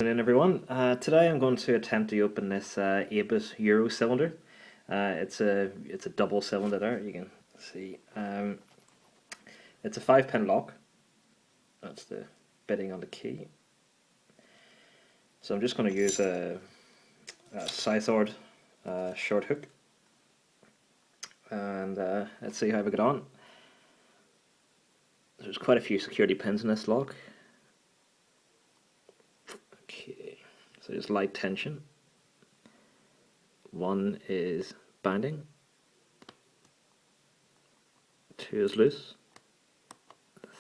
Afternoon, everyone. Today I'm going to attempt to open this 8-bit Euro cylinder. It's a double cylinder there, you can see. It's a 5-pin lock. That's the bitting on the key. So I'm just going to use a Scythord short hook, and let's see how we get on. There's quite a few security pins in this lock. Okay, so just light tension. 1 is binding, 2 is loose,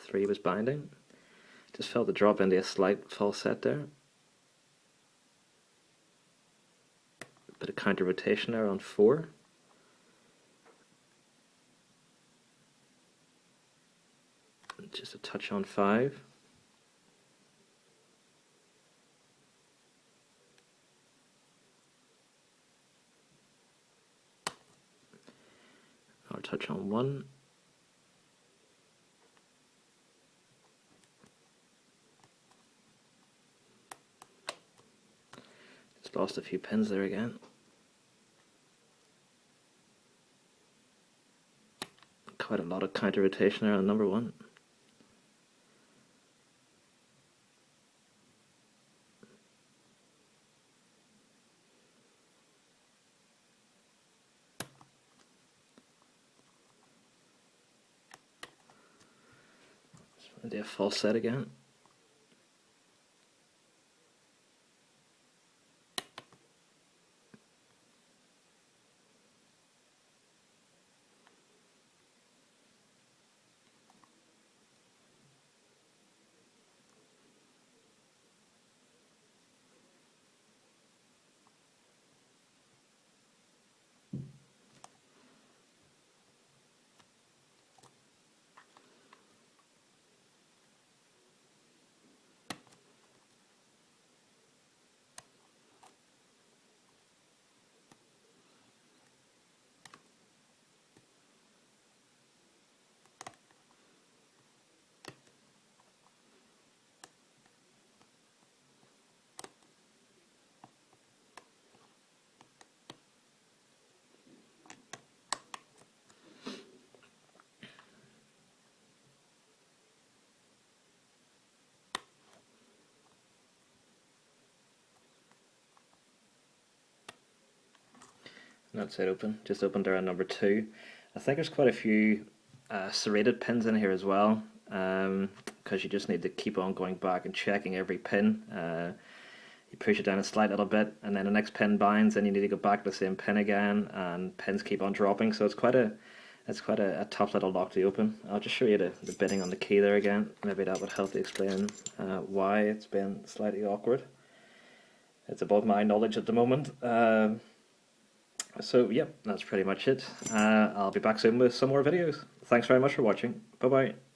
3 was binding. Just felt the drop into a slight false set there. Bit of counter rotation there on 4. Just a touch on 5. Or touch on 1. Just lost a few pins there again. Quite a lot of counter rotation there on number 1. Do a false set again. That's it open, just opened there on number 2. I think there's quite a few serrated pins in here as well, because you just need to keep on going back and checking every pin. You push it down a slight little bit and then the next pin binds and you need to go back to the same pin again, and pins keep on dropping, so it's quite a tough little lock to open. I'll just show you the bitting on the key there again. Maybe that would help to explain why it's been slightly awkward. It's above my knowledge at the moment. So yep, that's pretty much it. I'll be back soon with some more videos. Thanks very much for watching. Bye bye.